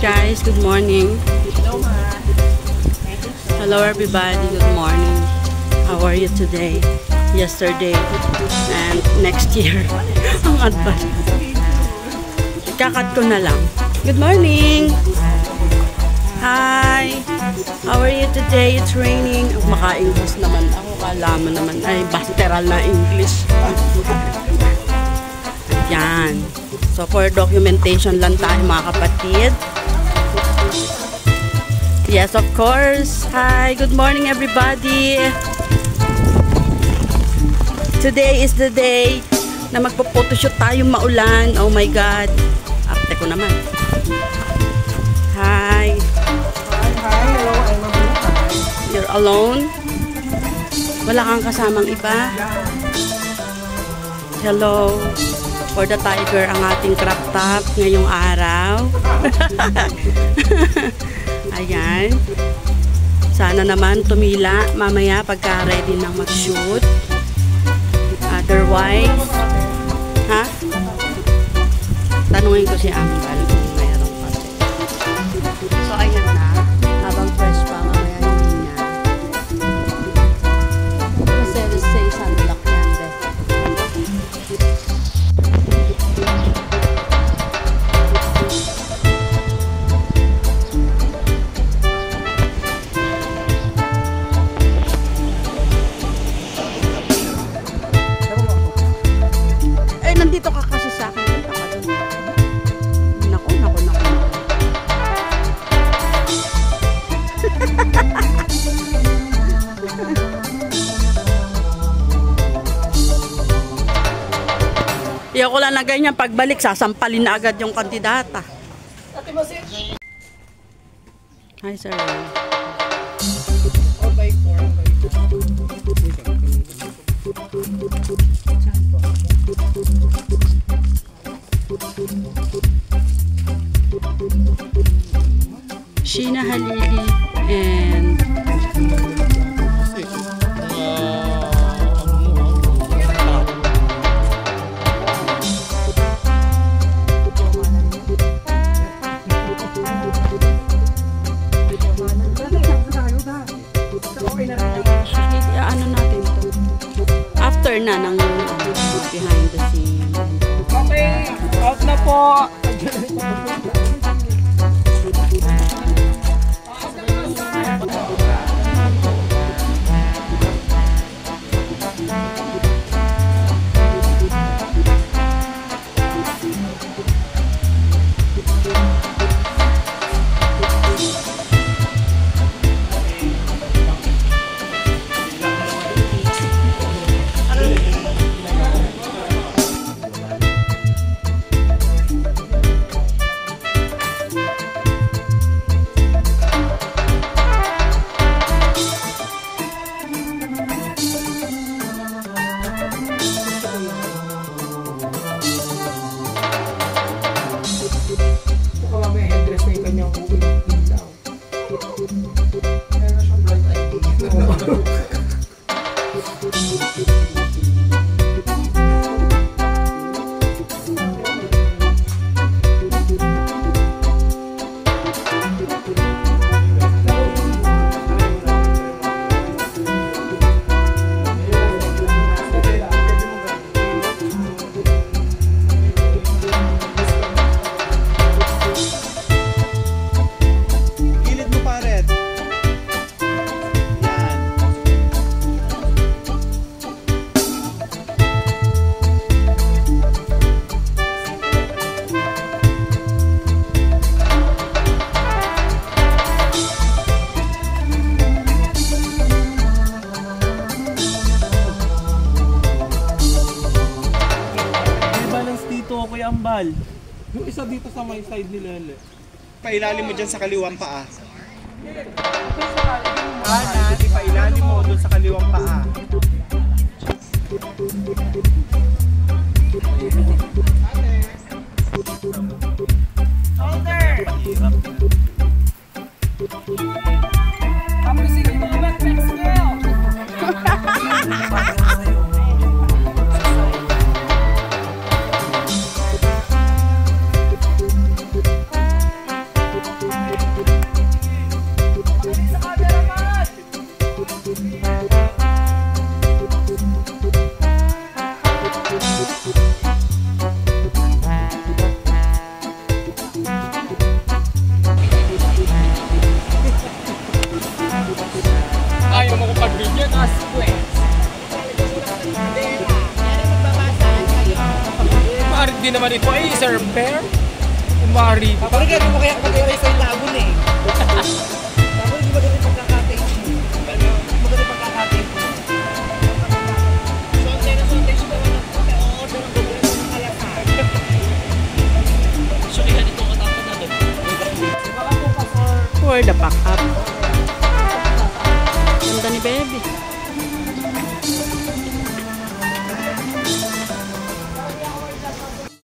Guys, good morning. Hello, ma. Hello everybody, good morning. How are you today? Yesterday and next year. Ang advance. Ikakat ko na lang. Good morning. Hi. How are you today? It's raining. Maka-English naman ako. Kala mo naman ay basteral na English. Yan. So for documentation lang tayo mga kapatid. Yes, of course. Hi, good morning everybody. Today is the day na magpo-photoshoot tayo maulan. Oh my God. Arte ko naman. Hi. Hi, hello, I'm Mabuka. You're alone? Wala kang kasamang iba? Hello. For the tiger ang ating crop top ngayong araw. Ayan. Sana naman tumila mamaya pagka ready nang mag-shoot. Otherwise, ha? Tanungin ko si Ambal kung mayroon pa siya. So, ayan na. Habang fresh pa, mamaya hindi na. Kasi let's say sunblock yan, be. Nandito ka kasi sa akin. Naku. Iyoko lang na ganyan. Pagbalik, sasampalin na agad yung kandidata. Hi, sir. 4x4. Sheena Halili and ano natin to? After na ng behind the scene. Okay, out na po. Ambal. Yung isa dito sa may side ni Lele. Pailalim mo dyan sa kaliwang paa. Pailalim mo dun sa kaliwang paa. Ayaw mo ko pag-video, tas Marit din naman ito ay sir pair. Marit. Parang gano'n mo kaya pag-iwalay sa ilagon eh. Tapos hindi maganda yung pagkakatay mo. Maganda yung pagkakatay mo. Sonte na sonte siya naman ang order ng gagawin ng kalasan. So, ilan itong katapos na doon? For the backup.